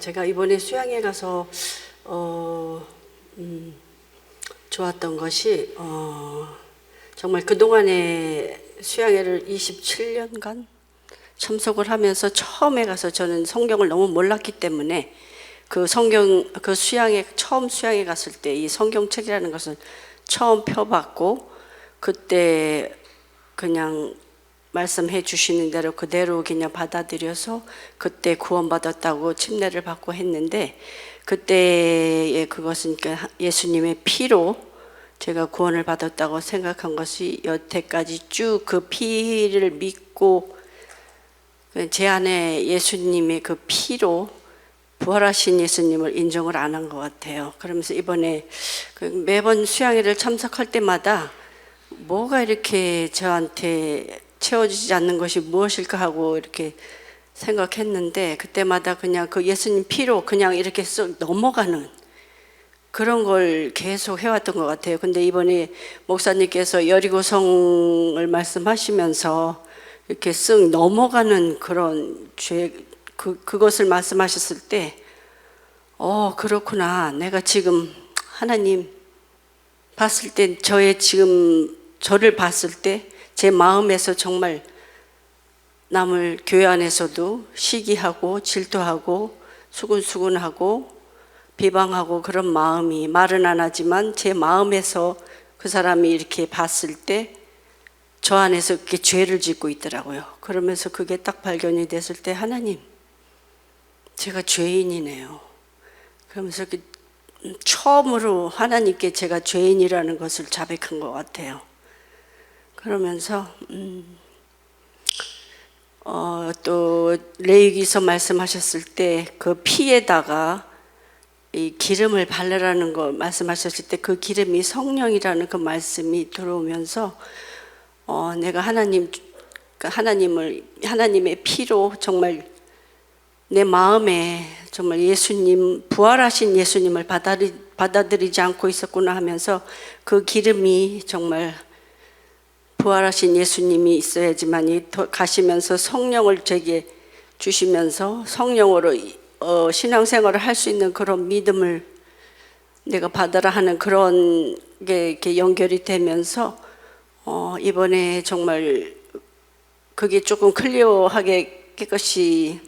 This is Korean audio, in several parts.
제가 이번에 수양회 가서 좋았던 것이 정말 그동안에 수양회를 27년간 참석을 하면서 처음에 가서 저는 성경을 너무 몰랐기 때문에 그 수양회 처음 수양회 갔을 때 이 성경책이라는 것을 처음 펴봤고, 그때 그냥 말씀해 주시는 대로 그대로 그냥 받아들여서 그때 구원받았다고 침례를 받고 했는데, 그때의 그것은 예수님의 피로 제가 구원을 받았다고 생각한 것이 여태까지 쭉 그 피를 믿고 제 안에 예수님의 그 피로 부활하신 예수님을 인정을 안 한 것 같아요. 그러면서 이번에 매번 수양회를 참석할 때마다 뭐가 이렇게 저한테 채워지지 않는 것이 무엇일까 하고 이렇게 생각했는데, 그때마다 그냥 그 예수님 피로 그냥 이렇게 쓱 넘어가는 그런 걸 계속 해왔던 것 같아요. 근데 이번에 목사님께서 여리고성을 말씀하시면서 이렇게 쓱 넘어가는 그런 그것을 말씀하셨을 때, 그렇구나. 내가 지금 하나님 봤을 때 저를 봤을 때 제 마음에서 정말 남을 교회 안에서도 시기하고 질투하고 수군수군하고 비방하고 그런 마음이 말은 안 하지만 제 마음에서 그 사람이 이렇게 봤을 때 저 안에서 이렇게 죄를 짓고 있더라고요. 그러면서 그게 딱 발견이 됐을 때, 하나님, 제가 죄인이네요. 그러면서 처음으로 하나님께 제가 죄인이라는 것을 자백한 것 같아요. 그러면서 또 레위기서 말씀하셨을 때 그 피에다가 이 기름을 바르라는 거 말씀하셨을 때 그 기름이 성령이라는 그 말씀이 들어오면서 내가 하나님의 피로 정말 내 마음에 정말 부활하신 예수님을 받아들이지 않고 있었구나 하면서, 그 기름이 정말 부활하신 예수님이 있어야지만이 가시면서 성령을 제게 주시면서 성령으로 신앙생활을 할 수 있는 그런 믿음을 내가 받아라 하는 그런 게 이렇게 연결이 되면서 이번에 정말 그게 조금 클리어하게 깨끗이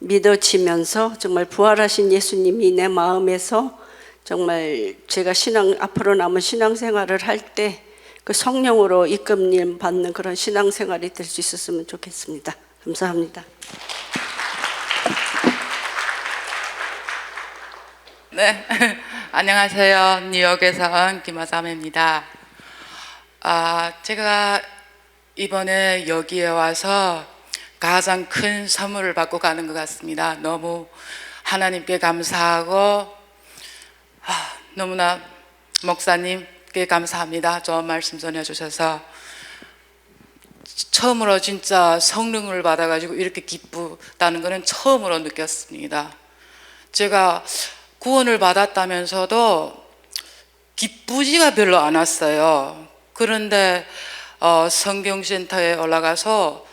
믿어지면서, 정말 부활하신 예수님이 내 마음에서 정말 제가 앞으로 남은 신앙생활을 할 때 그 성령으로 이끌림 받는 그런 신앙생활이 될 수 있었으면 좋겠습니다. 감사합니다. 네, 안녕하세요. 뉴욕에서 온 김아삼입니다. 제가 이번에 여기에 와서 가장 큰 선물을 받고 가는 것 같습니다. 너무 하나님께 감사하고 너무나 목사님께 감사합니다. 좋은 말씀 전해주셔서 처음으로 진짜 성령을 받아가지고 이렇게 기쁘다는 것은 처음으로 느꼈습니다. 제가 구원을 받았다면서도 기쁘지가 별로 않았어요. 그런데 성경센터에 올라가서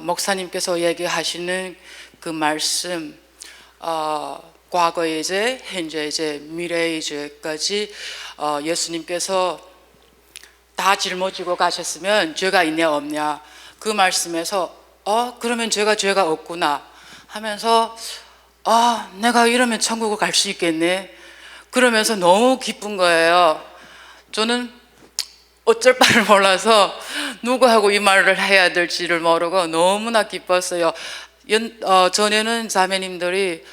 목사님께서 얘기하시는 그 말씀, 과거의 죄, 현재의 죄, 미래의 죄까지 예수님께서 다 짊어지고 가셨으면 죄가 있냐 없냐, 그 말씀에서 그러면 죄가 없구나 하면서 내가 이러면 천국을 갈 수 있겠네, 그러면서 너무 기쁜 거예요. 저는 어쩔 바를 몰라서 누구하고 이 말을 해야 될지를 모르고 너무나 기뻤어요. 전에는 자매님들이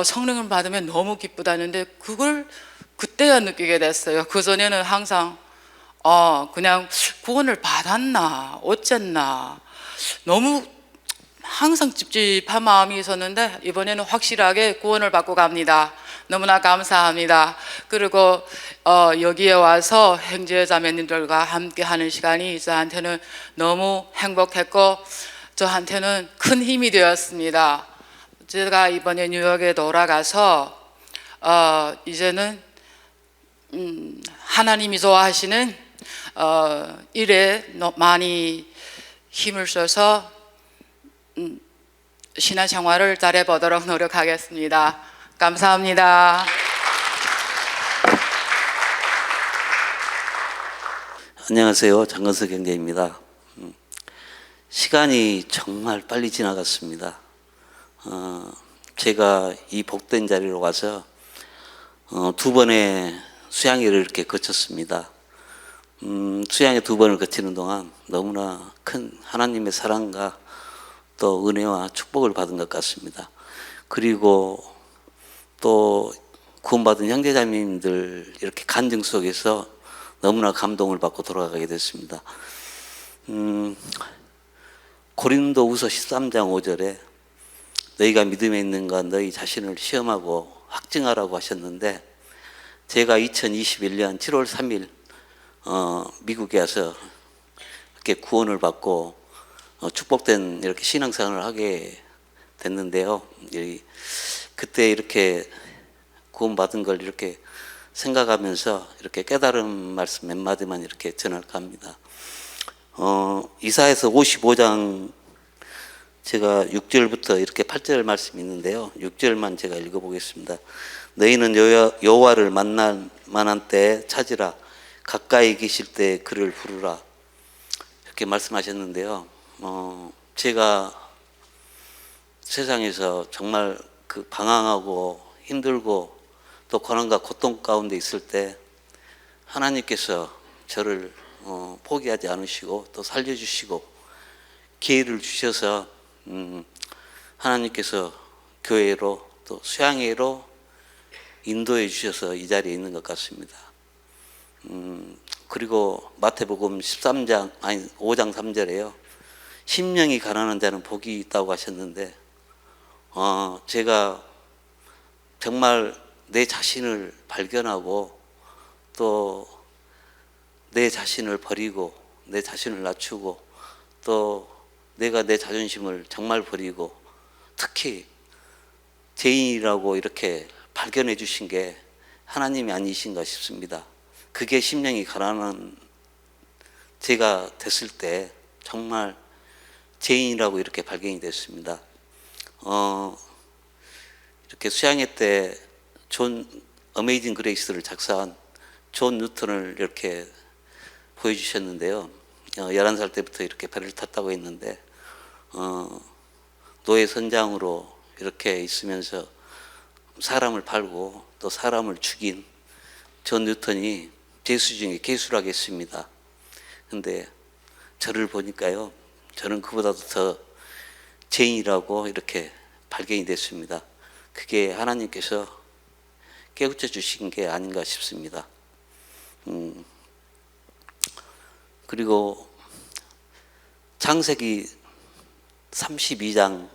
성령을 받으면 너무 기쁘다는데 그걸 그때야 느끼게 됐어요. 그전에는 항상 그냥 구원을 받았나 어쨌나 너무 항상 찝찝한 마음이 있었는데, 이번에는 확실하게 구원을 받고 갑니다. 너무나 감사합니다. 그리고 여기에 와서 형제자매님들과 함께 하는 시간이 저한테는 너무 행복했고 저한테는 큰 힘이 되었습니다. 제가 이번에 뉴욕에 돌아가서 이제는 하나님이 좋아하시는 일에 많이 힘을 써서 신앙생활을 잘해보도록 노력하겠습니다. 감사합니다. 안녕하세요. 장건석 경제입니다. 시간이 정말 빨리 지나갔습니다. 제가 이 복된 자리로 와서 두 번의 수양회를 이렇게 거쳤습니다. 수양회 두 번을 거치는 동안 너무나 큰 하나님의 사랑과 또 은혜와 축복을 받은 것 같습니다. 그리고 또 구원받은 형제자매님들 이렇게 간증 속에서 너무나 감동을 받고 돌아가게 됐습니다. 고린도후서 13장 5절에 너희가 믿음에 있는가 너희 자신을 시험하고 확증하라고 하셨는데, 제가 2021년 7월 3일 미국에 와서 이렇게 구원을 받고 축복된 이렇게 신앙생활을 하게 됐는데요. 그때 이렇게 구원받은 걸 이렇게 생각하면서 이렇게 깨달은 말씀 몇 마디만 이렇게 전할까 합니다. 이사야서 55장 제가 6절부터 이렇게 8절 말씀이 있는데요. 6절만 제가 읽어보겠습니다. 너희는 여호와를 만날 만한 때에 찾으라. 가까이 계실 때 그를 부르라. 이렇게 말씀하셨는데요. 제가 세상에서 정말 그 방황하고 힘들고 또 고난과 고통 가운데 있을 때 하나님께서 저를 포기하지 않으시고 또 살려주시고 기회를 주셔서 하나님께서 교회로 또 수양회로 인도해 주셔서 이 자리에 있는 것 같습니다. 그리고 마태복음 5장 3절에요. 심령이 가난한 자는 복이 있다고 하셨는데, 제가 정말 내 자신을 발견하고 또 내 자신을 버리고 내 자신을 낮추고 또 내가 내 자존심을 정말 버리고 특히 죄인이라고 이렇게 발견해 주신 게 하나님이 아니신가 싶습니다. 그게 심령이 가난한 제가 됐을 때 정말 죄인이라고 이렇게 발견이 됐습니다. 이렇게 수양회 때 존 어메이징 그레이스를 작사한 존 뉴턴을 이렇게 보여주셨는데요. 11살 때부터 이렇게 배를 탔다고 했는데 노예 선장으로 이렇게 있으면서 사람을 팔고 또 사람을 죽인 존 뉴턴이 죄수 중에 괴수라고 했습니다. 근데 저를 보니까요, 저는 그보다도 더 죄인이라고 이렇게 발견이 됐습니다. 그게 하나님께서 깨우쳐 주신 게 아닌가 싶습니다. 그리고 창세기 32장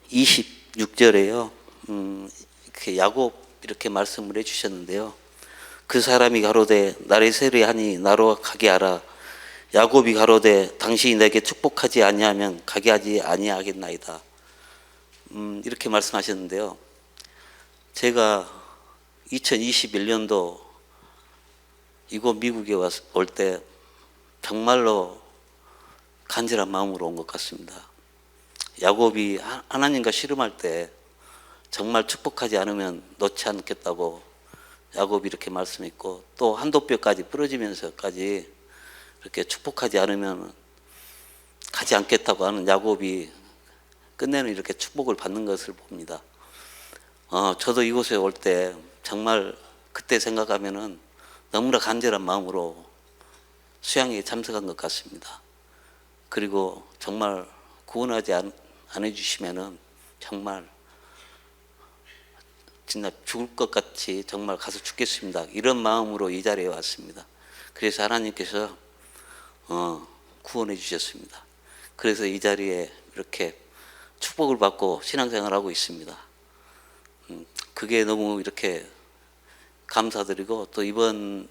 26절에요. 이렇게 야곱 이렇게 말씀을 해주셨는데요. 그 사람이 가로되 나를 세례하니 나로 가게 하라. 야곱이 가로되 당신이 내게 축복하지 아니하면 가게 하지 아니하겠나이다. 이렇게 말씀하셨는데요. 제가 2021년도 이곳 미국에 올 때 정말로 간절한 마음으로 온 것 같습니다. 야곱이 하나님과 씨름할 때 정말 축복하지 않으면 놓지 않겠다고 야곱이 이렇게 말씀했고, 또 한도뼈까지 부러지면서까지 이렇게 축복하지 않으면 가지 않겠다고 하는 야곱이 끝내는 이렇게 축복을 받는 것을 봅니다. 저도 이곳에 올 때 정말 그때 생각하면은 너무나 간절한 마음으로 수양회에 참석한 것 같습니다. 그리고 정말 구원하지 안 해주시면은 정말 진짜 죽을 것 같이 정말 가서 죽겠습니다. 이런 마음으로 이 자리에 왔습니다. 그래서 하나님께서 구원해 주셨습니다. 그래서 이 자리에 이렇게 축복을 받고 신앙생활을 하고 있습니다. 그게 너무 이렇게 감사드리고 또 이번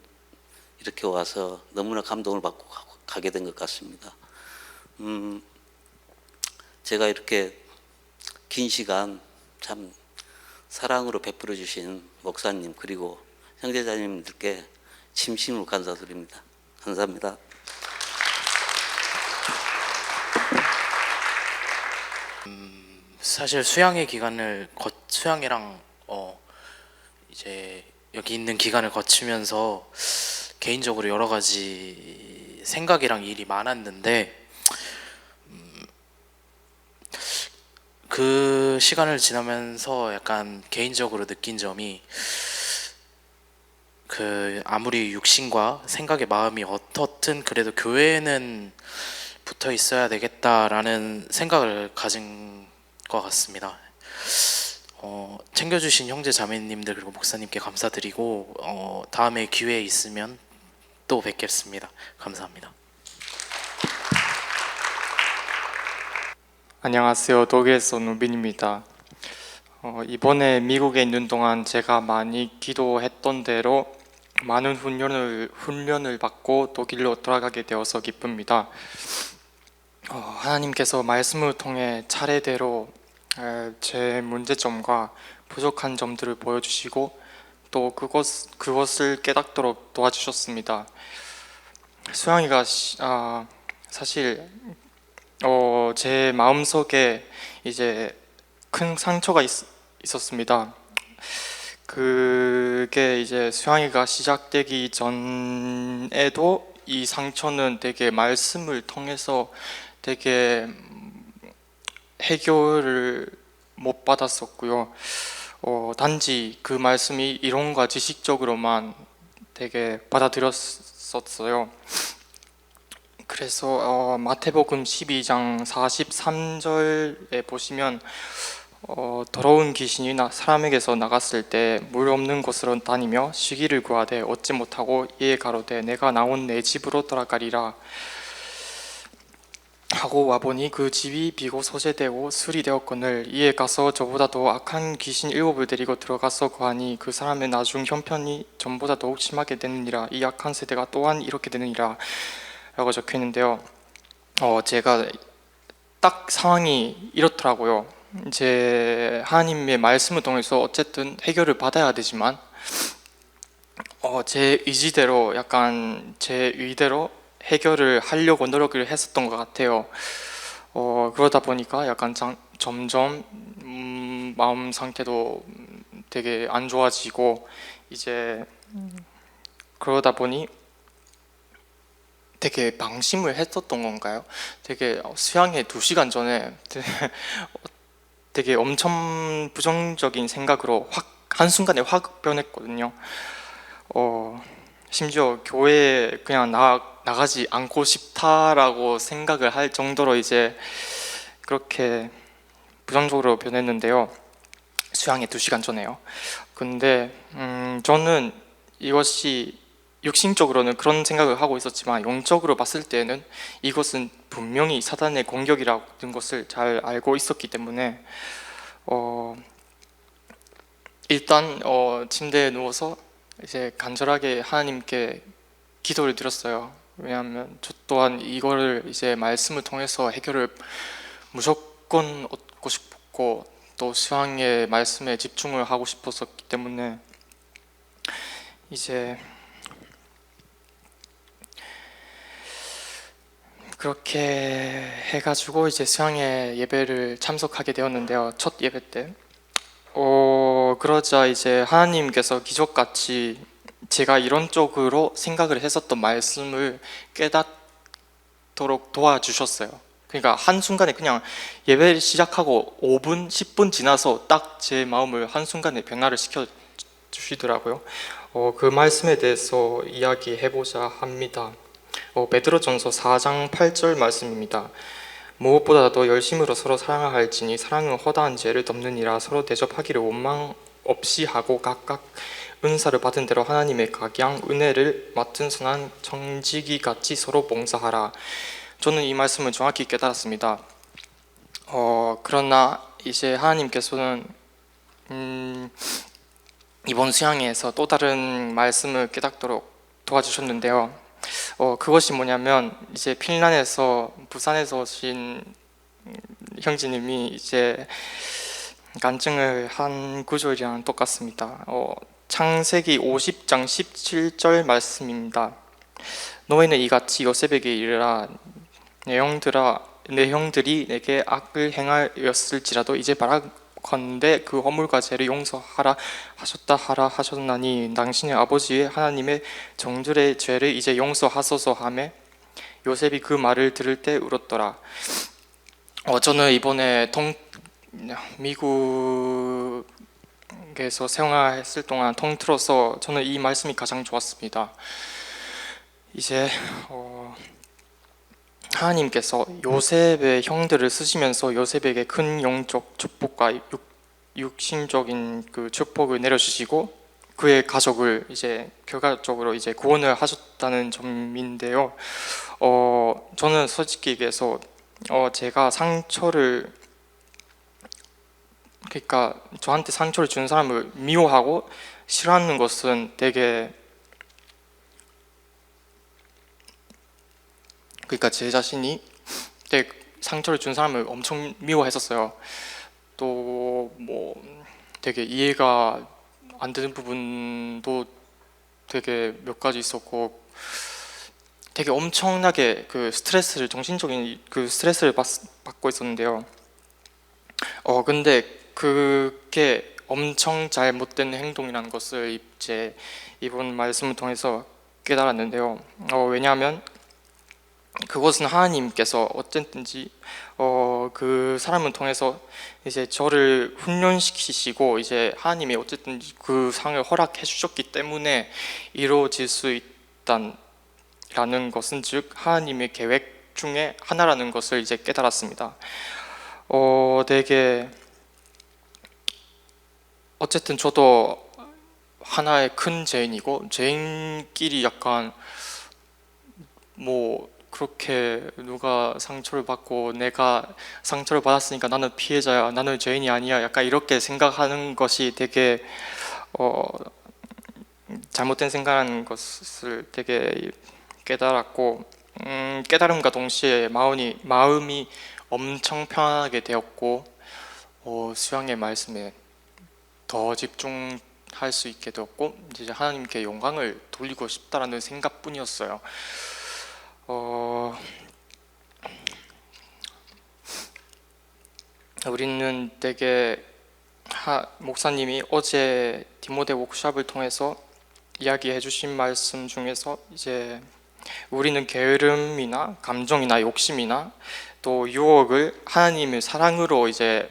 이렇게 와서 너무나 감동을 받고 가게 된 것 같습니다. 제가 이렇게 긴 시간 참 사랑으로 베풀어 주신 목사님 그리고 형제자님들께 진심으로 감사드립니다. 감사합니다. 사실 수양의 기간을 수양이랑 이제 여기 있는 기간을 거치면서 개인적으로 여러 가지 생각이랑 일이 많았는데 그 시간을 지나면서 약간 개인적으로 느낀 점이 아무리 육신과 생각의 마음이 어떻든 그래도 교회에는 붙어 있어야 되겠다라는 생각을 가진 것 같습니다. 챙겨주신 형제 자매님들 그리고 목사님께 감사드리고 다음에 기회 있으면 또 뵙겠습니다. 감사합니다. 안녕하세요. 독일에서 온 우빈입니다. 이번에 미국에 있는 동안 제가 많이 기도했던 대로 많은 훈련을 받고 독일로 돌아가게 되어서 기쁩니다. 하나님께서 말씀을 통해 차례대로 제 문제점과 부족한 점들을 보여주시고 또 그것을 깨닫도록 도와주셨습니다. 수양이가 사실 제 마음속에 이제 큰 상처가 있었습니다. 그게 이제 수양이가 시작되기 전에도 이 상처는 되게 말씀을 통해서 되게 해결을 못 받았었고요. 단지 그 말씀이 이론과 지식적으로만 되게 받아들였었어요. 그래서 마태복음 12장 43절에 보시면 더러운 귀신이 사람에게서 나갔을 때 물 없는 곳으로 다니며 쉬기를 구하되 얻지 못하고 이에 가로되 내가 나온 내 집으로 돌아가리라 하고 와보니 그 집이 비고 소재되고 수리되었거늘 이에 가서 저보다도 악한 귀신 7을 데리고 들어가서 거하니 그 사람의 나중 형편이 전보다 더욱 심하게 되느니라. 이 악한 세대가 또한 이렇게 되느니라 라고 적혀 있는데요. 제가 딱 상황이 이렇더라고요. 이제 하나님의 말씀을 통해서 어쨌든 해결을 받아야 되지만 제 의지대로 약간 제 의대로 해결을 하려고 노력을 했었던 것 같아요. 그러다 보니까 약간 점점 마음 상태도 되게 안 좋아지고 이제 그러다 보니 되게 방심을 했었던 건가요? 되게 수양회 2시간 전에 되게 엄청 부정적인 생각으로 한순간에 확 변했거든요. 심지어 교회에 그냥 나가지 않고 싶다라고 생각을 할 정도로 이제 그렇게 부정적으로 변했는데요. 수양회 2시간 전에요. 근데 저는 이것이 육신적으로는 그런 생각을 하고 있었지만 영적으로 봤을 때는 이것은 분명히 사단의 공격이라는 것을 잘 알고 있었기 때문에 일단 침대에 누워서 이제 간절하게 하나님께 기도를 드렸어요. 왜냐하면 저 또한 이거를 이제 말씀을 통해서 해결을 무조건 얻고 싶고 또 수양의 말씀에 집중을 하고 싶었었기 때문에 이제 그렇게 해가지고 이제 수양의 예배를 참석하게 되었는데요. 첫 예배 때 그러자 이제 하나님께서 기적같이 제가 이런 쪽으로 생각을 했었던 말씀을 깨닫도록 도와주셨어요. 그러니까 한순간에 그냥 예배를 시작하고 5분, 10분 지나서 딱 제 마음을 한순간에 변화를 시켜주시더라고요. 그 말씀에 대해서 이야기해보자 합니다. 베드로전서 4장 8절 말씀입니다. 무엇보다도 열심으로 서로 사랑할지니 사랑은 허다한 죄를 덮느니라. 서로 대접하기를 원망 없이 하고 각각 은사를 받은 대로 하나님의 각양 은혜를 맡은 선한 청지기 같이 서로 봉사하라. 저는 이 말씀을 정확히 깨달았습니다. 그러나 이제 하나님께서는 이번 수양회에서 또 다른 말씀을 깨닫도록 도와주셨는데요. 그것이 뭐냐면 이제 핀란드에서 부산에서 오신 형제님이 이제 간증을 한 구절이랑 똑같습니다. 창세기 50장 17절 말씀입니다. 너희는 이같이 요셉에게 이르라. 내 형들아 내 형들이 내게 악을 행하였을지라도 이제 바라건대 그 허물과 죄를 용서하라 하셨다 하라 하셨나니 당신의 아버지의 하나님의 종들의 죄를 이제 용서하소서 하며 요셉이 그 말을 들을 때 울었더라. 저는 이번에 미국에서 생활했을 동안 통틀어서 저는 이 말씀이 가장 좋았습니다. 이제 하나님께서 요셉의 형들을 쓰시면서 요셉에게 큰 영적 축복과 육신적인 그 축복을 내려주시고 그의 가족을 이제 결과적으로 이제 구원을 하셨다는 점인데요. 저는 솔직히 얘기해서 제가 그러니까 저한테 상처를 준 사람을 미워하고 싫어하는 것은 되게, 그러니까 제 자신이 되게 상처를 준 사람을 엄청 미워했었어요. 또 뭐 되게 이해가 안 되는 부분도 되게 몇 가지 있었고 되게 엄청나게 그 스트레스를, 정신적인 그 스트레스를 받고 있었는데요. 근데 그게 엄청 잘못된 행동이라는 것을 이제 이번 말씀을 통해서 깨달았는데요. 왜냐하면 그것은 하나님께서 어쨌든지 그 사람을 통해서 이제 저를 훈련시키시고 이제 하나님이 어쨌든 그 상을 허락해 주셨기 때문에 이루어질 수 있다라는 것은 즉 하나님의 계획 중에 하나라는 것을 이제 깨달았습니다. 되게 어쨌든 저도 하나의 큰 죄인이고 죄인끼리 약간 뭐 그렇게 누가 상처를 받고 내가 상처를 받았으니까 나는 피해자야, 나는 죄인이 아니야, 약간 이렇게 생각하는 것이 되게 잘못된 생각하는 것을 되게 깨달았고 깨달음과 동시에 마음이 엄청 편안하게 되었고 수양의 말씀에 더 집중할 수 있게 되었고 이제 하나님께 영광을 돌리고 싶다라는 생각뿐이었어요. 우리는 되게 목사님이 어제 디모데 워크숍을 통해서 이야기해 주신 말씀 중에서 이제 우리는 게으름이나 감정이나 욕심이나 또 유혹을 하나님의 사랑으로 이제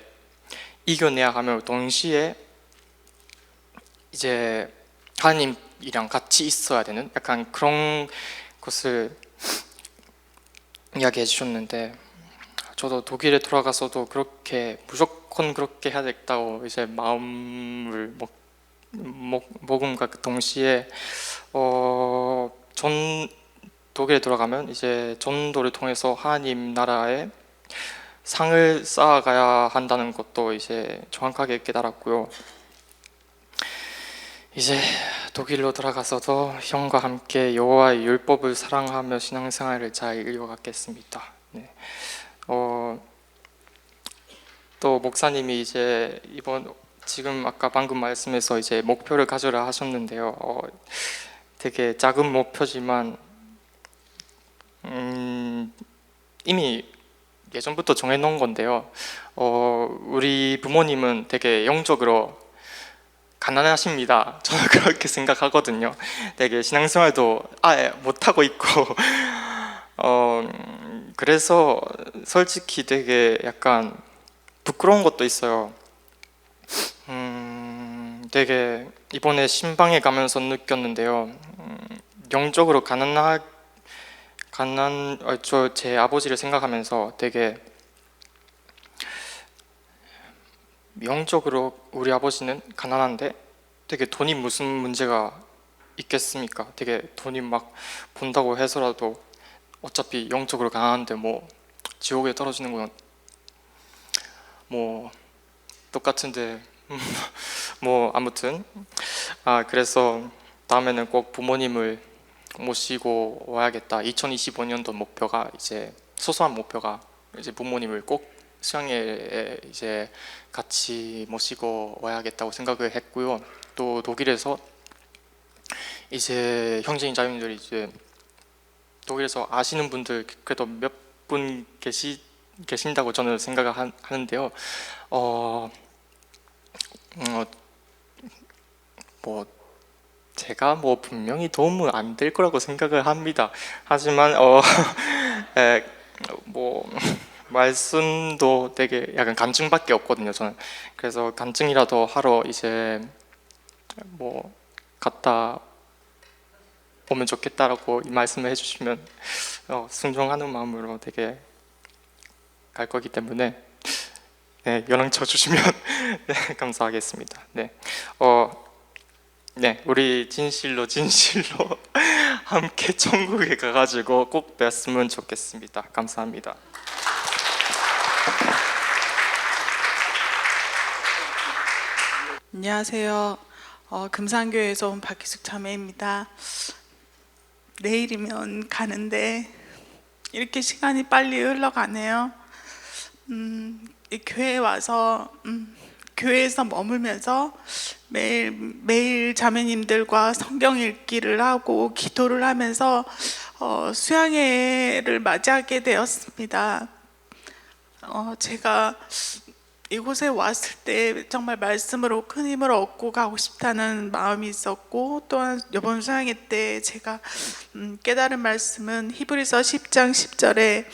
이겨내야 하며 동시에 이제 하나님이랑 같이 있어야 되는 약간 그런 것을 이야기해 주셨는데 저도 독일에 돌아가서도 그렇게 무조건 그렇게 해야 되겠다고 이제 마음을 먹음과 그 동시에 독일에 돌아가면 이제 전도를 통해서 하나님 나라에 상을 쌓아가야 한다는 것도 이제 정확하게 깨달았고요. 이제 독일로 돌아가서도 형과 함께 여호와의 율법을 사랑하며 신앙생활을 잘 이어가겠습니다. 네. 또 목사님이 이제 지금 아까 방금 말씀에서 이제 목표를 가져라 하셨는데요. 되게 작은 목표지만 이미 예전부터 정해놓은 건데요. 우리 부모님은 되게 영적으로 가난하십니다. 저는 그렇게 생각하거든요. 되게 신앙생활도 아예 못하고 있고 그래서 솔직히 되게 약간 부끄러운 것도 있어요. 되게 이번에 신방에 가면서 느꼈는데요. 영적으로 제 아버지를 생각하면서 되게 영적으로 우리 아버지는 가난한데 되게 돈이 무슨 문제가 있겠습니까? 되게 돈이 막 본다고 해서라도 어차피 영적으로 가난한데 뭐 지옥에 떨어지는 건 뭐 똑같은데 뭐 아무튼 그래서 다음에는 꼭 부모님을 모시고 와야겠다. 2025년도 목표가 이제 소소한 목표가 이제 부모님을 꼭 수양회에 이제 같이 모시고 와야겠다고 생각을 했고요. 또 독일에서 이제 형제인 자매님들이 이제 독일에서 아시는 분들 그래도 몇 분 계신다고 저는 생각을 하는데요. 뭐 제가 뭐 분명히 도움은 안 될 거라고 생각을 합니다. 하지만 뭐 말씀도 되게 약간 간증밖에 없거든요. 저는 그래서 간증이라도 하러 이제 뭐 갔다 오면 좋겠다라고 이 말씀을 해주시면 순종하는 마음으로 되게 갈 거기 때문에 네, 연락 쳐주시면 네, 감사하겠습니다. 네, 네, 우리 진실로 함께 천국에 가가지고 꼭 뵀으면 좋겠습니다. 감사합니다. 안녕하세요. 금산교회에서 온 박희숙 자매입니다. 내일이면 가는데 이렇게 시간이 빨리 흘러가네요. 이 교회에 와서 교회에서 머물면서 매일 자매님들과 성경 읽기를 하고 기도를 하면서 수양회를 맞이하게 되었습니다. 제가 이곳에 왔을 때 정말 말씀으로 큰 힘을 얻고 가고 싶다는 마음이 있었고, 또한 이번 수양회 때 제가 깨달은 말씀은 히브리서 10장 10절에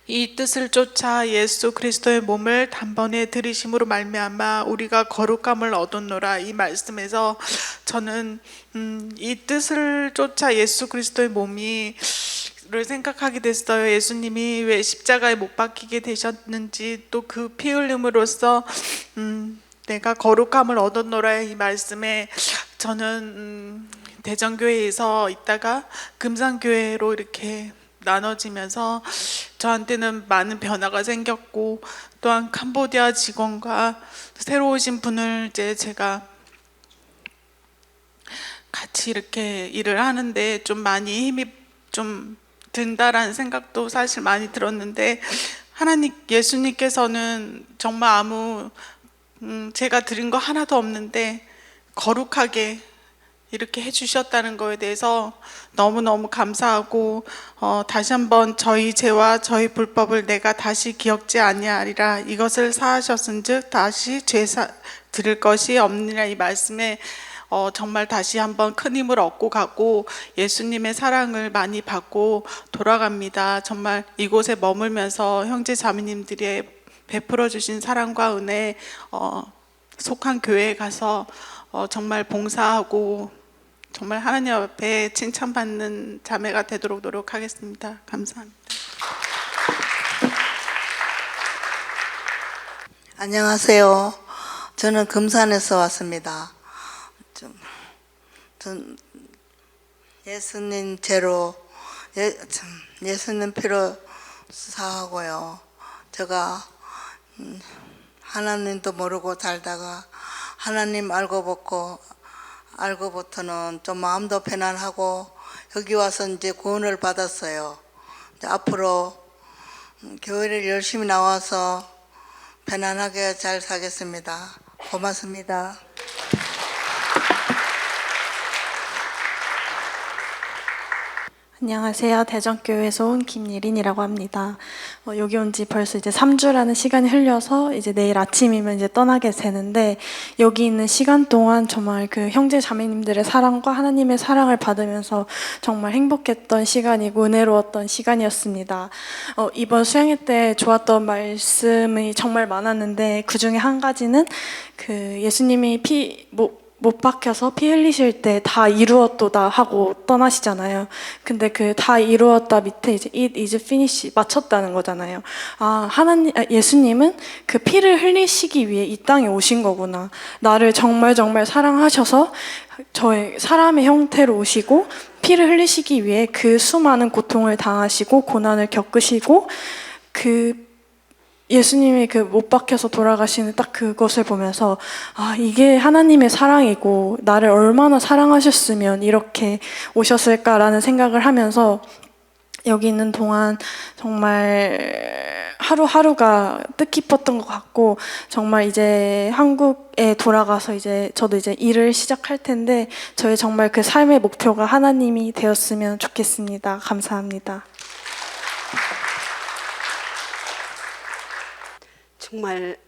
이 뜻을 쫓아 예수 그리스도의 몸을 단번에 들이심으로 말미암아 우리가 거룩함을 얻었노라. 이 말씀에서 저는 이 뜻을 쫓아 예수 그리스도의 몸이 를 생각하게 됐어요. 예수님이 왜 십자가에 못 박히게 되셨는지, 또 그 피 흘림으로써 내가 거룩함을 얻었노라. 이 말씀에 저는 대전교회에서 있다가 금산교회로 이렇게 나눠지면서 저한테는 많은 변화가 생겼고, 또한 캄보디아 직원과 새로 오신 분을 이제 제가 같이 이렇게 일을 하는데 좀 많이 힘이 좀 든다라는 생각도 사실 많이 들었는데, 예수님께서는 정말 제가 드린 거 하나도 없는데 거룩하게 이렇게 해주셨다는 거에 대해서 너무너무 감사하고, 다시 한번 저희 죄와 저희 불법을 내가 다시 기억지 아니하리라. 이것을 사하셨은즉 다시 죄 들을 것이 없느니라. 이 말씀에 정말 다시 한번 큰 힘을 얻고 가고 예수님의 사랑을 많이 받고 돌아갑니다. 정말 이곳에 머물면서 형제 자매님들이 베풀어 주신 사랑과 은혜, 속한 교회에 가서 정말 봉사하고 정말 하나님 앞에 칭찬받는 자매가 되도록 노력하겠습니다. 감사합니다. 안녕하세요. 저는 금산에서 왔습니다. 전 예수님 죄로 예수님 피로 사하고요. 제가 하나님도 모르고 살다가 하나님 알고부터는 좀 마음도 편안하고 여기 와서 이제 구원을 받았어요. 이제 앞으로 교회를 열심히 나와서 편안하게 잘 살겠습니다. 고맙습니다. 안녕하세요. 대전교회에서 온 김예린이라고 합니다. 여기 온 지 벌써 이제 3주라는 시간이 흘려서 이제 내일 아침이면 이제 떠나게 되는데, 여기 있는 시간 동안 정말 그 형제 자매님들의 사랑과 하나님의 사랑을 받으면서 정말 행복했던 시간이고 은혜로웠던 시간이었습니다. 이번 수양회 때 좋았던 말씀이 정말 많았는데, 그 중에 한 가지는 그 예수님이 못 박혀서 피 흘리실 때 다 이루었도다 하고 떠나시잖아요. 근데 그 다 이루었다 밑에 이제 it is finished 마쳤다는 거잖아요. 예수님은 그 피를 흘리시기 위해 이 땅에 오신 거구나. 나를 정말 정말 사랑하셔서 저의 사람의 형태로 오시고 피를 흘리시기 위해 그 수많은 고통을 당하시고 고난을 겪으시고, 그 예수님이 그 못 박혀서 돌아가시는 딱 그것을 보면서 이게 하나님의 사랑이고 나를 얼마나 사랑하셨으면 이렇게 오셨을까라는 생각을 하면서 여기 있는 동안 정말 하루하루가 뜻깊었던 것 같고, 정말 이제 한국에 돌아가서 저도 이제 일을 시작할 텐데 저의 정말 그 삶의 목표가 하나님이 되었으면 좋겠습니다. 감사합니다. 정말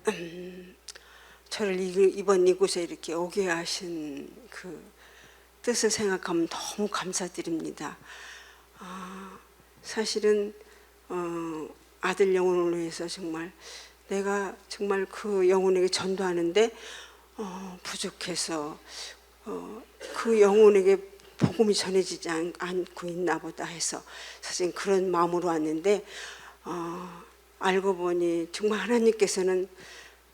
저를 이번 이곳에 이렇게 오게 하신 그 뜻을 생각하면 너무 감사드립니다. 사실은 아들 영혼을 위해서 정말 내가 정말 그 영혼에게 전도하는데 부족해서 그 영혼에게 복음이 전해지지 않고 있나 보다 해서 사실 그런 마음으로 왔는데 알고 보니 정말 하나님께서는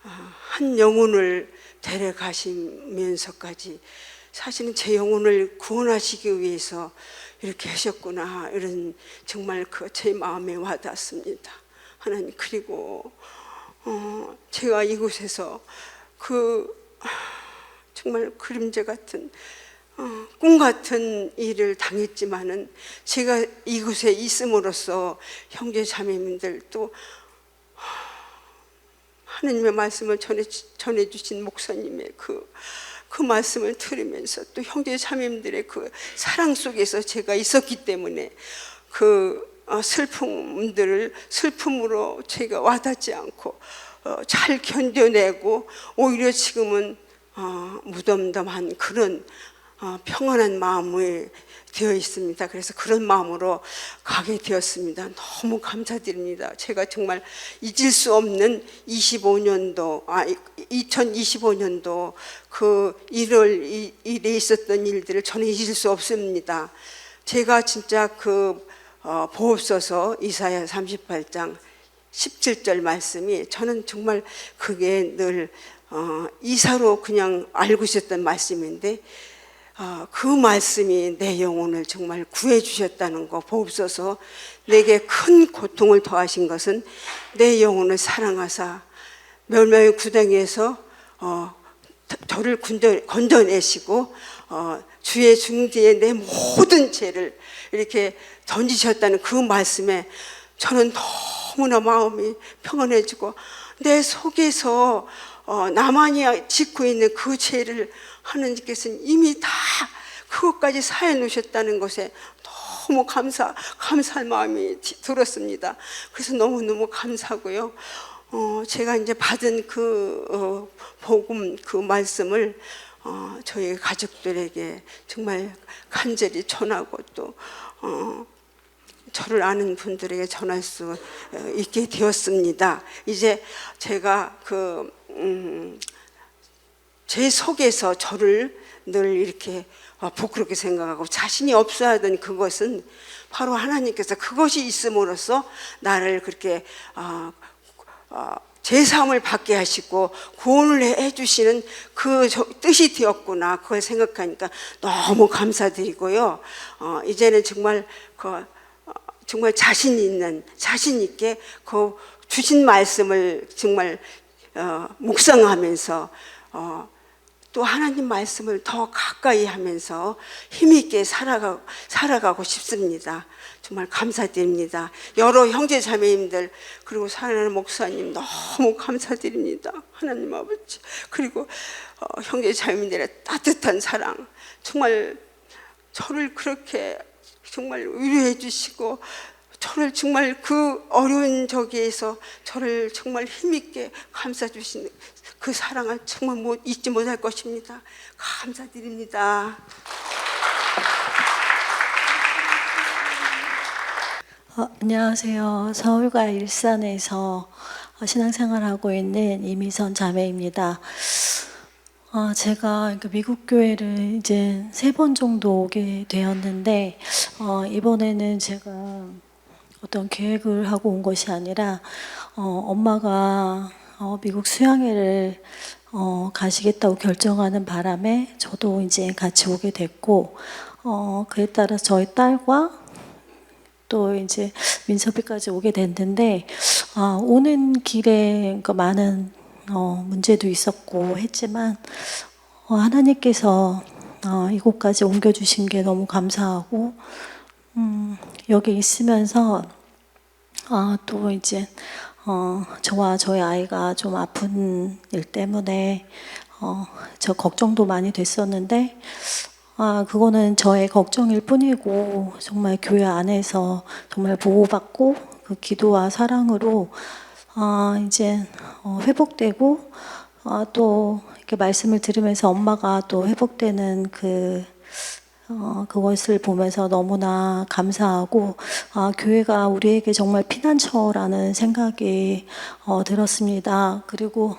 한 영혼을 데려가시면서까지 사실은 제 영혼을 구원하시기 위해서 이렇게 하셨구나, 이런 정말 그 제 마음에 와닿습니다. 하나님, 그리고 제가 이곳에서 그 정말 그림자 같은 꿈 같은 일을 당했지만은 제가 이곳에 있음으로써 형제 자매님들 또 하나님의 말씀을 전해주신 목사님의 그 말씀을 들으면서 또 형제 자매님들의 그 사랑 속에서 제가 있었기 때문에 그 슬픔으로 제가 와닿지 않고 잘 견뎌내고 오히려 지금은 무덤덤한 그런 평안한 마음이 되어 있습니다. 그래서 그런 마음으로 가게 되었습니다. 너무 감사드립니다. 제가 정말 잊을 수 없는 2025년도 그 1월 1일에 있었던 일들을 저는 잊을 수 없습니다. 제가 진짜 그 보옵소서 이사야 38장 17절 말씀이 저는 정말 그게 늘 이사로 그냥 알고 있었던 말씀인데 그 말씀이 내 영혼을 정말 구해 주셨다는 거 보옵소서. 내게 큰 고통을 더하신 것은 내 영혼을 사랑하사 멸망의 구덩이에서 저를 건져내시고 주의 중지에 내 모든 죄를 이렇게 던지셨다는 그 말씀에 저는 너무나 마음이 평안해지고 내 속에서 나만이 짓고 있는 그 죄를 하나님께서는 이미 다 그것까지 사해 놓으셨다는 것에 너무 감사한 마음이 들었습니다. 그래서 너무너무 감사하고요. 제가 이제 받은 그 복음 그 말씀을 저희 가족들에게 정말 간절히 전하고 또 저를 아는 분들에게 전할 수 있게 되었습니다. 이제 제가 제 속에서 저를 늘 이렇게 부끄럽게 생각하고 자신이 없어야 하던 그것은 바로 하나님께서 그것이 있음으로써 나를 그렇게 제사함을 받게 하시고 구원을 해주시는 그 뜻이 되었구나, 그걸 생각하니까 너무 감사드리고요. 이제는 정말 정말 자신 있게 그 주신 말씀을 정말 묵상하면서 또 하나님 말씀을 더 가까이 하면서 힘있게 살아가고 싶습니다. 정말 감사드립니다. 여러 형제 자매님들 그리고 사랑하는 목사님 너무 감사드립니다. 하나님 아버지, 그리고 형제 자매님들의 따뜻한 사랑, 정말 저를 그렇게 정말 위로해 주시고 저를 정말 그 어려운 저기에서 저를 정말 힘있게 감싸 주시는 그 사랑을 정말 잊지 못할 것입니다. 감사드립니다. 안녕하세요. 서울과 일산에서 신앙생활하고 있는 이미선 자매입니다. 제가 미국 교회를 이제 3번 정도 오게 되었는데 이번에는 제가 어떤 계획을 하고 온 것이 아니라 엄마가 미국 수양회를 가시겠다고 결정하는 바람에 저도 이제 같이 오게 됐고 그에 따라 저희 딸과 또 이제 민섭이까지 오게 됐는데 오는 길에 많은 문제도 있었고 했지만 하나님께서 이곳까지 옮겨주신 게 너무 감사하고 여기 있으면서 또 이제 저와 저희 아이가 좀 아픈 일 때문에 저 걱정도 많이 됐었는데 그거는 저의 걱정일 뿐이고 정말 교회 안에서 정말 보호받고 그 기도와 사랑으로 이제 회복되고 또 이렇게 말씀을 들으면서 엄마가 또 회복되는 그것을 보면서 너무나 감사하고 교회가 우리에게 정말 피난처라는 생각이 들었습니다. 그리고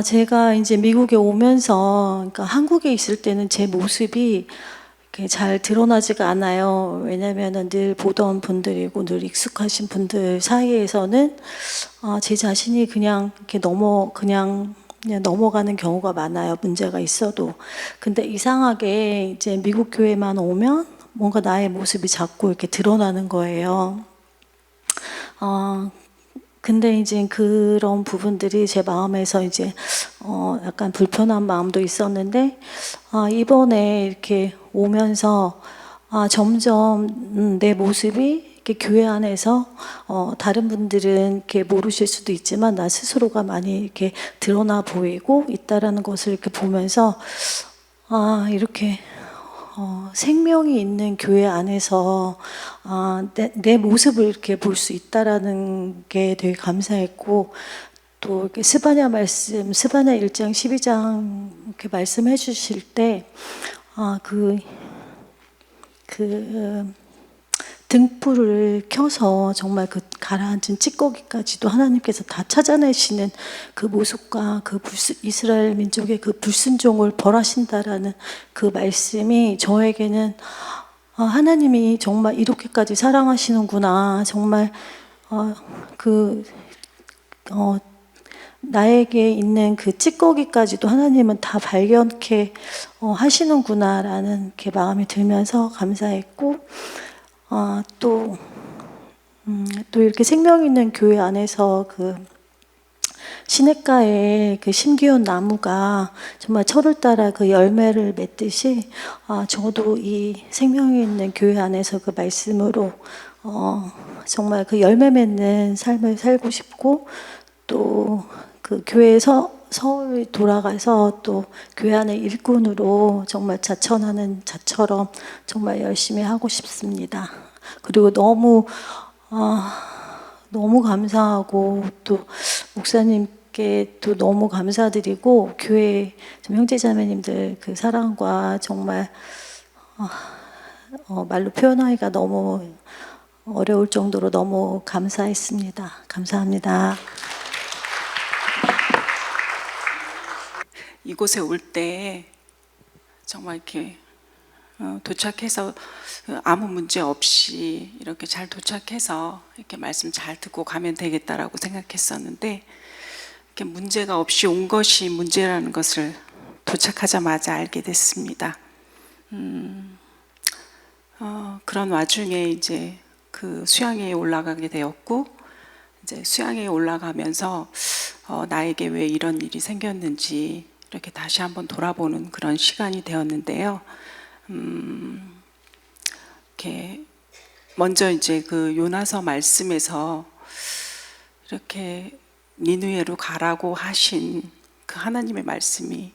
제가 이제 미국에 오면서 그러니까 한국에 있을 때는 제 모습이 이렇게 잘 드러나지가 않아요. 왜냐하면 늘 보던 분들이고 늘 익숙하신 분들 사이에서는 제 자신이 그냥 이렇게 그냥 넘어가는 경우가 많아요. 문제가 있어도. 근데 이상하게 이제 미국 교회만 오면 뭔가 나의 모습이 자꾸 이렇게 드러나는 거예요. 근데 이제 그런 부분들이 제 마음에서 이제 약간 불편한 마음도 있었는데 이번에 이렇게 오면서 점점 내 모습이 이렇게 교회 안에서 다른 분들은 이렇게 모르실 수도 있지만 나 스스로가 많이 이렇게 드러나 보이고 있다라는 것을 이렇게 보면서 이렇게 생명이 있는 교회 안에서 내 모습을 이렇게 볼 수 있다라는 게 되게 감사했고 또 이렇게 스바냐 1장 12장 이렇게 말씀해 주실 때 등불을 켜서 정말 그 가라앉은 찌꺼기까지도 하나님께서 다 찾아내시는 그 모습과 이스라엘 민족의 그 불순종을 벌하신다라는 그 말씀이 저에게는 하나님이 정말 이렇게까지 사랑하시는구나. 정말 나에게 있는 그 찌꺼기까지도 하나님은 다 발견케 하시는구나라는 이렇게 마음이 들면서 감사했고 또 이렇게 생명 있는 교회 안에서 그 시냇가에 그 심기운 나무가 정말 철을 따라 그 열매를 맺듯이 저도 이 생명이 있는 교회 안에서 그 말씀으로 정말 그 열매 맺는 삶을 살고 싶고 또 그 교회에서 서울 돌아가서 또 교회 안의 일꾼으로 정말 자처하는 자처럼 정말 열심히 하고 싶습니다. 그리고 너무 감사하고 또 목사님께 또 너무 감사드리고 교회 형제자매님들 그 사랑과 정말 말로 표현하기가 너무 어려울 정도로 너무 감사했습니다. 감사합니다. 이곳에 올 때 정말 이렇게 도착해서 아무 문제 없이 이렇게 잘 도착해서 이렇게 말씀 잘 듣고 가면 되겠다라고 생각했었는데 이렇게 문제가 없이 온 것이 문제라는 것을 도착하자마자 알게 됐습니다. 그런 와중에 이제 그 수양회에 올라가게 되었고 이제 수양회에 올라가면서 나에게 왜 이런 일이 생겼는지 이렇게 다시 한번 돌아보는 그런 시간이 되었는데요. 이렇게 먼저 이제 그 요나서 말씀에서 이렇게 니느웨로 가라고 하신 그 하나님의 말씀이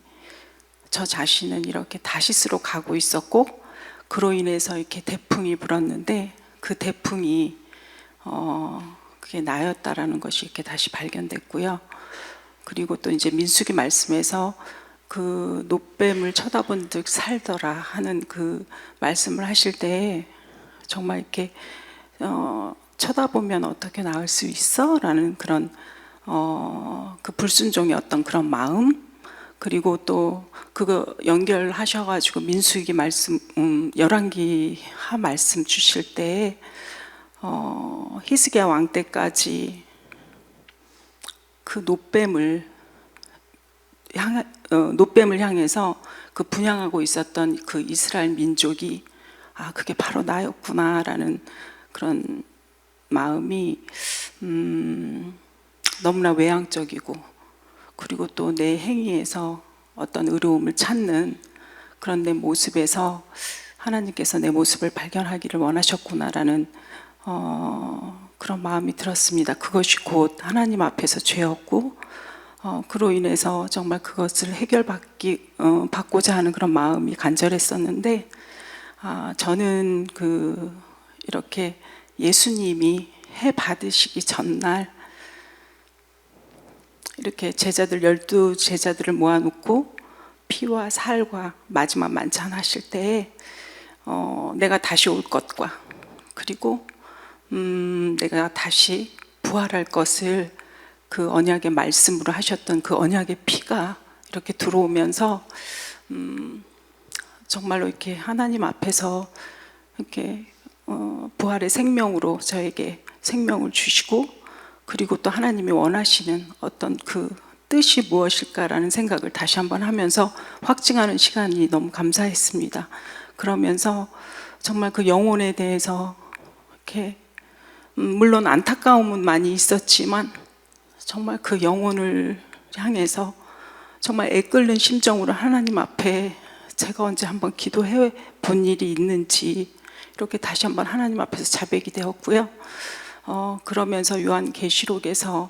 저 자신은 이렇게 다시스로 가고 있었고 그로 인해서 이렇게 태풍이 불었는데 그 태풍이 그게 나였다라는 것이 이렇게 다시 발견됐고요. 그리고 또 이제 민수기 말씀에서 그 노뱀을 쳐다본 듯 살더라 하는 그 말씀을 하실 때 정말 이렇게 쳐다보면 어떻게 나을 수 있어? 라는 그런 그 불순종의 어떤 그런 마음 그리고 또 그거 연결하셔가지고 민수기 말씀 열왕기하 말씀 주실 때 히스기야 왕 때까지 그 노뱀을 향해서 그 분향하고 있었던 그 이스라엘 민족이 그게 바로 나였구나라는 그런 마음이 너무나 외향적이고 그리고 또 내 행위에서 어떤 의로움을 찾는 그런 내 모습에서 하나님께서 내 모습을 발견하기를 원하셨구나라는 그런 마음이 들었습니다. 그것이 곧 하나님 앞에서 죄였고 그로 인해서 정말 그것을 받고자 하는 그런 마음이 간절했었는데 저는 이렇게 예수님이 해 받으시기 전날 이렇게 제자들 12제자들을 모아놓고 피와 살과 마지막 만찬 하실 때에 내가 다시 올 것과 그리고 내가 다시 부활할 것을 그 언약의 말씀으로 하셨던 그 언약의 피가 이렇게 들어오면서 정말로 이렇게 하나님 앞에서 이렇게 부활의 생명으로 저에게 생명을 주시고 그리고 또 하나님이 원하시는 어떤 그 뜻이 무엇일까라는 생각을 다시 한번 하면서 확증하는 시간이 너무 감사했습니다. 그러면서 정말 그 영혼에 대해서 이렇게 물론 안타까움은 많이 있었지만 정말 그 영혼을 향해서 정말 애끓는 심정으로 하나님 앞에 제가 언제 한번 기도해 본 일이 있는지 이렇게 다시 한번 하나님 앞에서 자백이 되었고요. 그러면서 요한계시록에서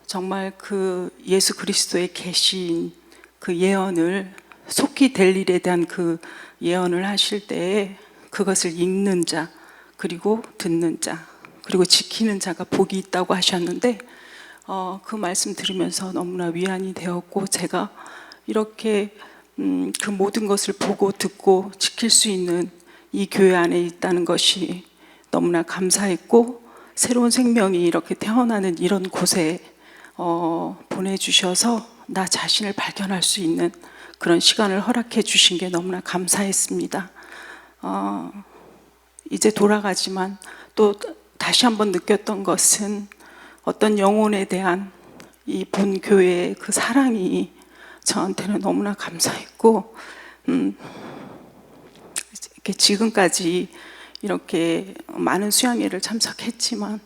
정말 그 예수 그리스도의 계신 그 예언을 속히 될 일에 대한 그 예언을 하실 때에 그것을 읽는 자 그리고 듣는 자 그리고 지키는 자가 복이 있다고 하셨는데 그 말씀 들으면서 너무나 위안이 되었고 제가 이렇게 그 모든 것을 보고 듣고 지킬 수 있는 이 교회 안에 있다는 것이 너무나 감사했고 새로운 생명이 이렇게 태어나는 이런 곳에 보내주셔서 나 자신을 발견할 수 있는 그런 시간을 허락해 주신 게 너무나 감사했습니다. 이제 돌아가지만 또 다시 한번 느꼈던 것은 어떤 영혼에 대한 이 본 교회의 그 사랑이 저한테는 너무나 감사했고 이렇게 지금까지 이렇게 많은 수양회를 참석했지만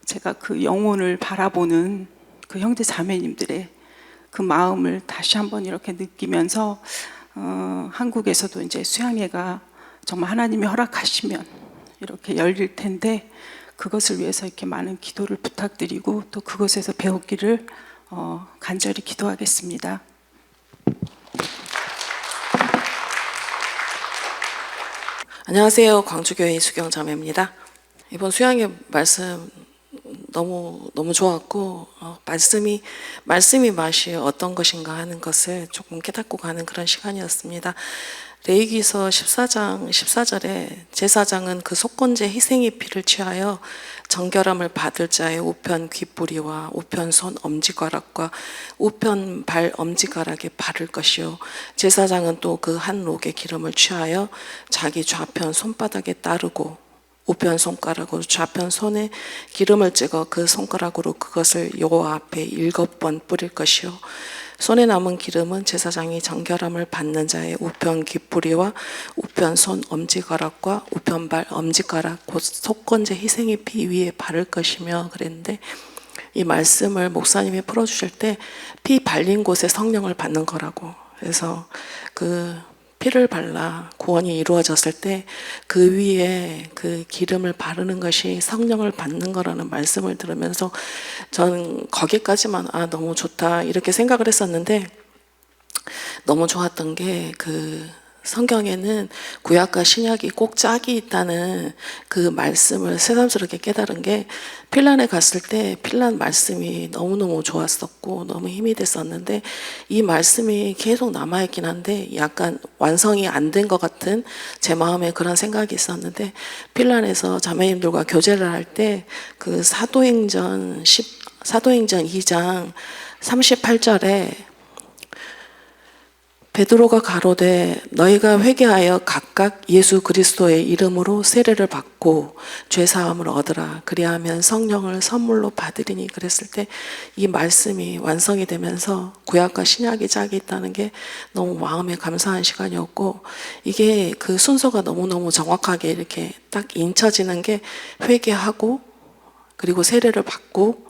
제가 그 영혼을 바라보는 그 형제 자매님들의 그 마음을 다시 한번 이렇게 느끼면서 한국에서도 이제 수양회가 정말 하나님이 허락하시면 이렇게 열릴 텐데 그것을 위해서 이렇게 많은 기도를 부탁드리고 또 그것에서 배우기를 간절히 기도하겠습니다. 안녕하세요. 광주교회 이수경 자매입니다. 이번 수양회 말씀 너무 좋았고 말씀이 맛이 어떤 것인가 하는 것을 조금 깨닫고 가는 그런 시간이었습니다. 레위기서 14장 14절에 제사장은 그 속건제 희생의 피를 취하여 정결함을 받을 자의 우편 귓뿌리와 우편 손 엄지가락과 우편 발 엄지가락에 바를 것이요 제사장은 또 그 한 록의 기름을 취하여 자기 좌편 손바닥에 따르고 우편 손가락으로 좌편 손에 기름을 찍어 그 손가락으로 그것을 여호와 앞에 7번 뿌릴 것이요 손에 남은 기름은 제사장이 정결함을 받는 자의 우편 귓뿌리와 우편 손 엄지가락과 우편 발 엄지가락 곧 속건제 희생의 피 위에 바를 것이며 그랬는데 이 말씀을 목사님이 풀어주실 때 피 발린 곳에 성령을 받는 거라고 그래서 그 피를 발라 구원이 이루어졌을 때 그 위에 그 기름을 바르는 것이 성령을 받는 거라는 말씀을 들으면서 저는 거기까지만 너무 좋다 이렇게 생각을 했었는데 너무 좋았던 게 그 성경에는 구약과 신약이 꼭 짝이 있다는 그 말씀을 새삼스럽게 깨달은 게 핀란에 갔을 때 핀란 말씀이 너무너무 좋았었고 너무 힘이 됐었는데 이 말씀이 계속 남아있긴 한데 약간 완성이 안 된 것 같은 제 마음에 그런 생각이 있었는데 핀란에서 자매님들과 교제를 할 때 그 사도행전 2장 38절에 베드로가 가로되 너희가 회개하여 각각 예수 그리스도의 이름으로 세례를 받고 죄 사함을 얻으라 그리하면 성령을 선물로 받으리니 그랬을 때 이 말씀이 완성이 되면서 구약과 신약이 짝이 있다는 게 너무 마음에 감사한 시간이었고 이게 그 순서가 너무너무 정확하게 이렇게 딱 인쳐지는 게 회개하고 그리고 세례를 받고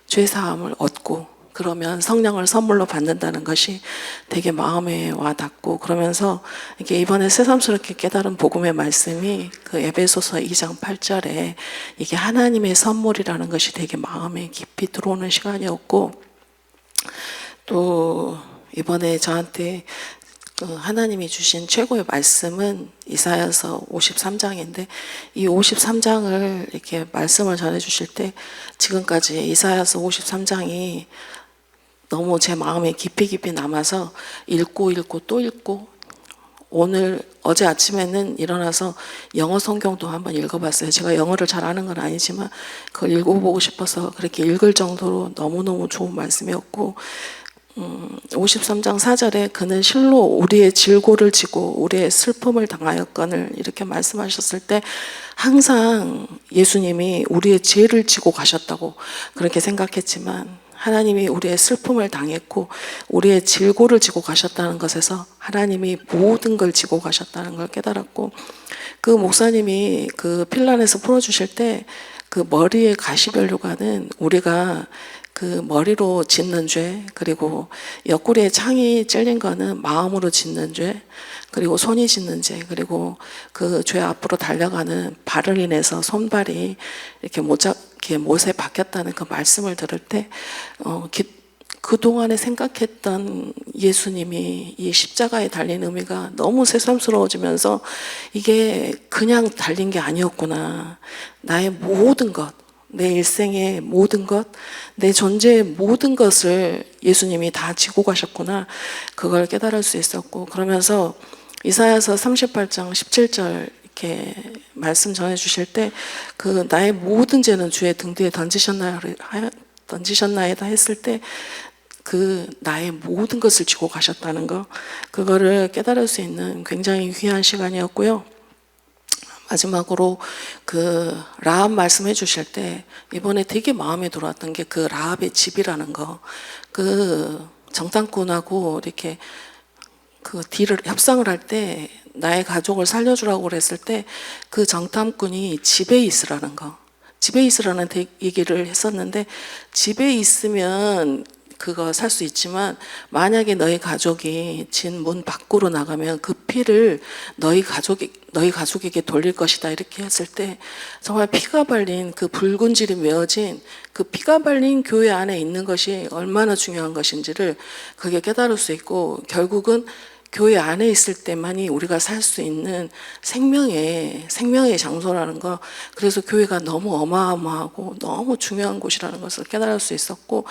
죄 사함을 얻고 그러면 성령을 선물로 받는다는 것이 되게 마음에 와닿고 그러면서 이게 이번에 새삼스럽게 깨달은 복음의 말씀이 그 에베소서 2장 8절에 이게 하나님의 선물이라는 것이 되게 마음에 깊이 들어오는 시간이었고 또 이번에 저한테 하나님이 주신 최고의 말씀은 이사야서 53장인데 이 53장을 이렇게 말씀을 전해 주실 때 지금까지 이사야서 53장이 너무 제 마음에 깊이 남아서 읽고 또 읽고 어제 아침에는 일어나서 영어 성경도 한번 읽어봤어요. 제가 영어를 잘 아는 건 아니지만 그걸 읽어보고 싶어서 그렇게 읽을 정도로 너무너무 좋은 말씀이었고 53장 4절에 그는 실로 우리의 질고를 지고 우리의 슬픔을 당하였거늘 이렇게 말씀하셨을 때 항상 예수님이 우리의 죄를 지고 가셨다고 그렇게 생각했지만 하나님이 우리의 슬픔을 당했고 우리의 질고를 지고 가셨다는 것에서 하나님이 모든 걸 지고 가셨다는 걸 깨달았고 그 목사님이 그 필란에서 풀어주실 때 그 머리에 가시별류관은 우리가 그 머리로 짓는 죄, 그리고 옆구리에 창이 찔린 거는 마음으로 짓는 죄, 그리고 손이 짓는 죄, 그리고 그 죄 앞으로 달려가는 발을 인해서 손발이 이렇게 못에 박혔다는 그 말씀을 들을 때 그동안에 생각했던 예수님이 이 십자가에 달린 의미가 너무 새삼스러워지면서 이게 그냥 달린 게 아니었구나. 나의 모든 것, 내 일생의 모든 것, 내 존재의 모든 것을 예수님이 다 지고 가셨구나. 그걸 깨달을 수 있었고 그러면서 이사야서 38장 17절 이렇게 말씀 전해 주실 때 그 나의 모든 죄는 주의 등 뒤에 던지셨나이다 했을 때 그 나의 모든 것을 지고 가셨다는 거 그거를 깨달을 수 있는 굉장히 귀한 시간이었고요. 마지막으로 그 라합 말씀해 주실 때 이번에 되게 마음에 들어왔던 게 그 라합의 집이라는 거, 그 정탐꾼하고 이렇게 그 딜을 협상을 할 때 나의 가족을 살려주라고 그랬을 때 그 정탐꾼이 집에 있으라는 거, 집에 있으라는 얘기를 했었는데 집에 있으면 그거 살 수 있지만 만약에 너희 가족이 진 문 밖으로 나가면 그 피를 너희 가족에게 돌릴 것이다 이렇게 했을 때 정말 피가 발린 그 붉은질이 메어진 그 피가 발린 교회 안에 있는 것이 얼마나 중요한 것인지를 그게 깨달을 수 있고 결국은 교회 안에 있을 때만이 우리가 살 수 있는 생명의 장소라는 거 그래서 교회가 너무 어마어마하고 너무 중요한 곳이라는 것을 깨달을 수 있었고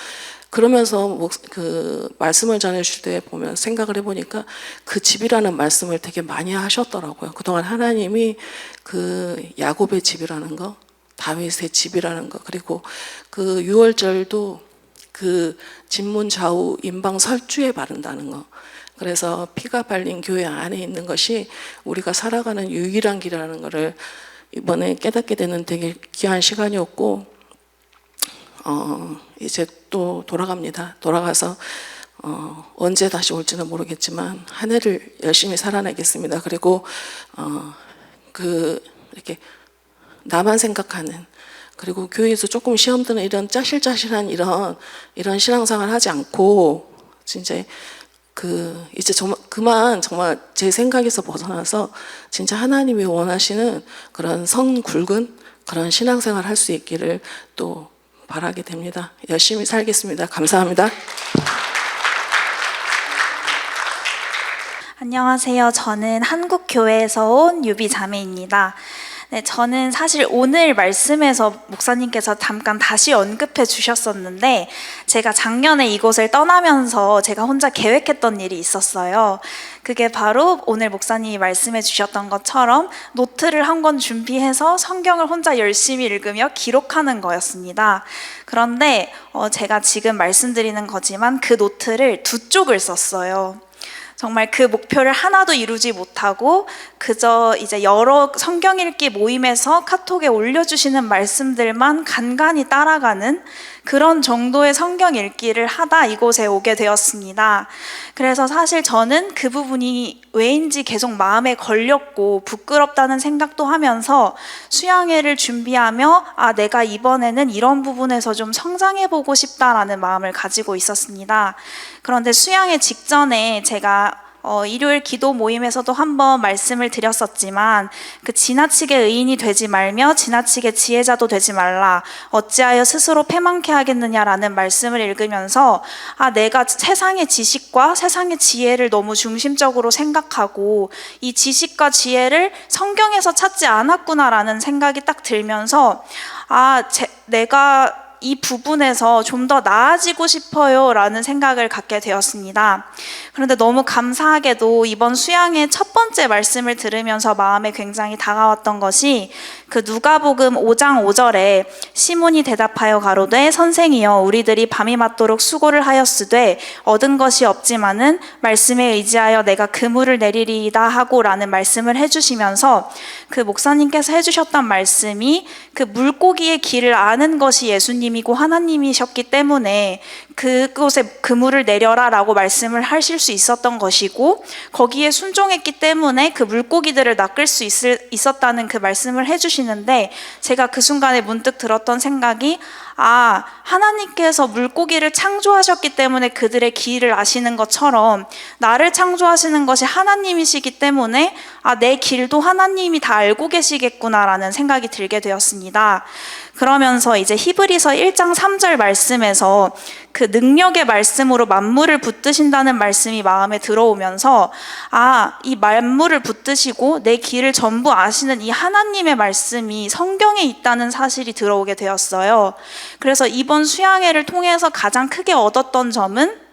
그러면서 그 말씀을 전해주실 때 보면 생각을 해보니까 그 집이라는 말씀을 되게 많이 하셨더라고요. 그동안 하나님이 그 야곱의 집이라는 거 다윗의 집이라는 거 그리고 그 유월절도 그 진문 좌우 임방 설주에 바른다는 거 그래서 피가 발린 교회 안에 있는 것이 우리가 살아가는 유일한 길이라는 것을 이번에 깨닫게 되는 되게 귀한 시간이었고 이제 또 돌아갑니다. 돌아가서 언제 다시 올지는 모르겠지만 한 해를 열심히 살아내겠습니다. 그리고 이렇게 나만 생각하는 그리고 교회에서 조금 시험 드는 이런 짜실짜실한 이런 신앙생활 하지 않고 진짜 이제 정말 제 생각에서 벗어나서 진짜 하나님이 원하시는 그런 성 굵은 그런 신앙생활 할 수 있기를 또 바라게 됩니다. 열심히 살겠습니다. 감사합니다. 안녕하세요. 저는 한국교회에서 온 유비 자매입니다. 네, 저는 사실 오늘 말씀에서 목사님께서 잠깐 다시 언급해 주셨었는데 제가 작년에 이곳을 떠나면서 제가 혼자 계획했던 일이 있었어요. 그게 바로 오늘 목사님이 말씀해 주셨던 것처럼 노트를 한 권 준비해서 성경을 혼자 열심히 읽으며 기록하는 거였습니다. 그런데 제가 지금 말씀드리는 거지만 그 노트를 2쪽을 썼어요. 정말 그 목표를 하나도 이루지 못하고 그저 이제 여러 성경 읽기 모임에서 카톡에 올려주시는 말씀들만 간간히 따라가는 그런 정도의 성경 읽기를 하다 이곳에 오게 되었습니다. 그래서 사실 저는 그 부분이 왜인지 계속 마음에 걸렸고 부끄럽다는 생각도 하면서 수양회를 준비하며 내가 이번에는 이런 부분에서 좀 성장해보고 싶다라는 마음을 가지고 있었습니다. 그런데 수양회 직전에 제가 일요일 기도 모임에서도 한번 말씀을 드렸었지만 그 지나치게 의인이 되지 말며 지나치게 지혜자도 되지 말라. 어찌하여 스스로 패망케 하겠느냐라는 말씀을 읽으면서 내가 세상의 지식과 세상의 지혜를 너무 중심적으로 생각하고 이 지식과 지혜를 성경에서 찾지 않았구나라는 생각이 딱 들면서 내가 이 부분에서 좀 더 나아지고 싶어요 라는 생각을 갖게 되었습니다. 그런데 너무 감사하게도 이번 수양의 첫 번째 말씀을 들으면서 마음에 굉장히 다가왔던 것이 그 누가복음 5장 5절에 시몬이 대답하여 가로되 선생이여 우리들이 밤이 맞도록 수고를 하였으되 얻은 것이 없지만은 말씀에 의지하여 내가 그물을 내리리이다 하고 라는 말씀을 해주시면서 그 목사님께서 해주셨던 말씀이 그 물고기의 길을 아는 것이 예수님이고 하나님이셨기 때문에 그곳에 그물을 내려라 라고 말씀을 하실 수 있었던 것이고 거기에 순종했기 때문에 그 물고기들을 낚을 수 있었다는 그 말씀을 해주시는데 제가 그 순간에 문득 들었던 생각이 하나님께서 물고기를 창조하셨기 때문에 그들의 길을 아시는 것처럼 나를 창조하시는 것이 하나님이시기 때문에 내 길도 하나님이 다 알고 계시겠구나라는 생각이 들게 되었습니다. 그러면서 이제 히브리서 1장 3절 말씀에서 그 능력의 말씀으로 만물을 붙드신다는 말씀이 마음에 들어오면서 이 만물을 붙드시고 내 길을 전부 아시는 이 하나님의 말씀이 성경에 있다는 사실이 들어오게 되었어요. 그래서 이번 수양회를 통해서 가장 크게 얻었던 점은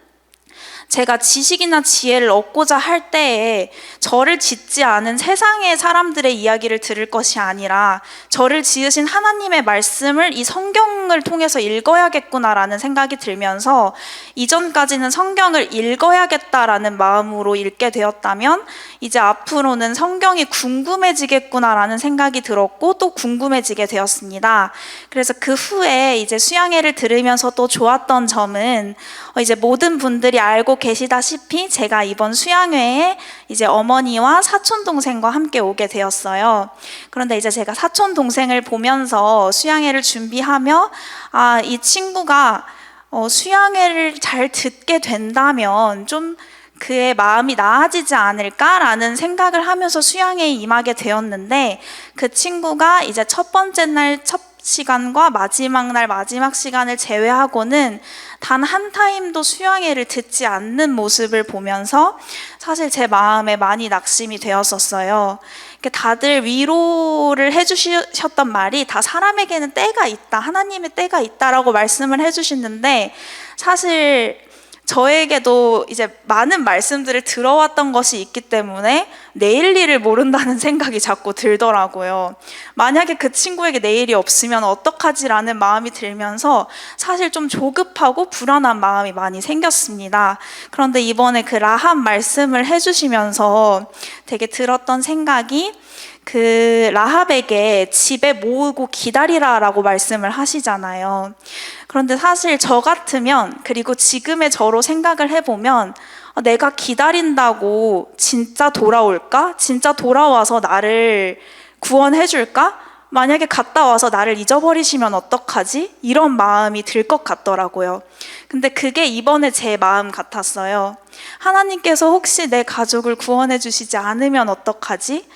제가 지식이나 지혜를 얻고자 할 때에 저를 짓지 않은 세상의 사람들의 이야기를 들을 것이 아니라 저를 지으신 하나님의 말씀을 이 성경을 통해서 읽어야겠구나라는 생각이 들면서 이전까지는 성경을 읽어야겠다라는 마음으로 읽게 되었다면 이제 앞으로는 성경이 궁금해지겠구나라는 생각이 들었고 또 궁금해지게 되었습니다. 그래서 그 후에 이제 수양회를 들으면서 또 좋았던 점은 이제 모든 분들이 알고 계시다시피 제가 이번 수양회에 이제 어머니와 사촌 동생과 함께 오게 되었어요. 그런데 이제 제가 사촌 동생을 보면서 수양회를 준비하며 이 친구가 수양회를 잘 듣게 된다면 좀 그의 마음이 나아지지 않을까라는 생각을 하면서 수양회에 임하게 되었는데 그 친구가 이제 첫 번째 날 첫 시간과 마지막 날 마지막 시간을 제외하고는 단 한 타임도 수양회를 듣지 않는 모습을 보면서 사실 제 마음에 많이 낙심이 되었었어요. 다들 위로를 해주셨던 말이 다 사람에게는 때가 있다, 하나님의 때가 있다라고 말씀을 해주시는데 사실 저에게도 이제 많은 말씀들을 들어왔던 것이 있기 때문에 내일 일을 모른다는 생각이 자꾸 들더라고요. 만약에 그 친구에게 내일이 없으면 어떡하지라는 마음이 들면서 사실 좀 조급하고 불안한 마음이 많이 생겼습니다. 그런데 이번에 그 라합 말씀을 해주시면서 되게 들었던 생각이 그 라합에게 집에 모으고 기다리라라고 말씀을 하시잖아요. 그런데 사실 저 같으면 그리고 지금의 저로 생각을 해보면 내가 기다린다고 진짜 돌아올까? 진짜 돌아와서 나를 구원해 줄까? 만약에 갔다 와서 나를 잊어버리시면 어떡하지? 이런 마음이 들 것 같더라고요. 근데 그게 이번에 제 마음 같았어요. 하나님께서 혹시 내 가족을 구원해 주시지 않으면 어떡하지?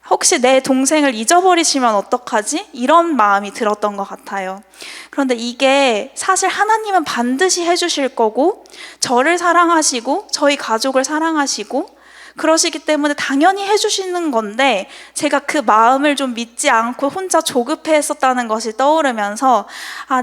혹시 내 동생을 잊어버리시면 어떡하지? 이런 마음이 들었던 것 같아요. 그런데 이게 사실 하나님은 반드시 해주실 거고 저를 사랑하시고 저희 가족을 사랑하시고 그러시기 때문에 당연히 해주시는 건데 제가 그 마음을 좀 믿지 않고 혼자 조급해했었다는 것이 떠오르면서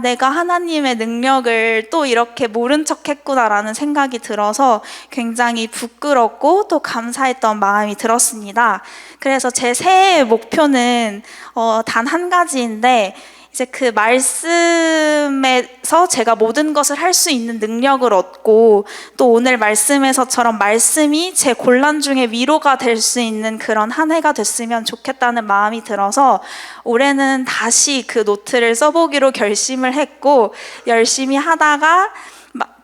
내가 하나님의 능력을 또 이렇게 모른 척 했구나라는 생각이 들어서 굉장히 부끄럽고 또 감사했던 마음이 들었습니다. 그래서 제 새해의 목표는 단 한 가지인데 이제 그 말씀에서 제가 모든 것을 할 수 있는 능력을 얻고 또 오늘 말씀에서처럼 말씀이 제 곤란 중에 위로가 될 수 있는 그런 한 해가 됐으면 좋겠다는 마음이 들어서 올해는 다시 그 노트를 써보기로 결심을 했고 열심히 하다가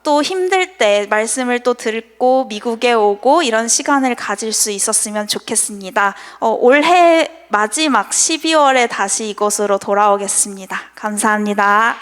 또 힘들 때 말씀을 또 듣고 미국에 오고 이런 시간을 가질 수 있었으면 좋겠습니다. 올해 마지막 12월에 다시 이곳으로 돌아오겠습니다. 감사합니다.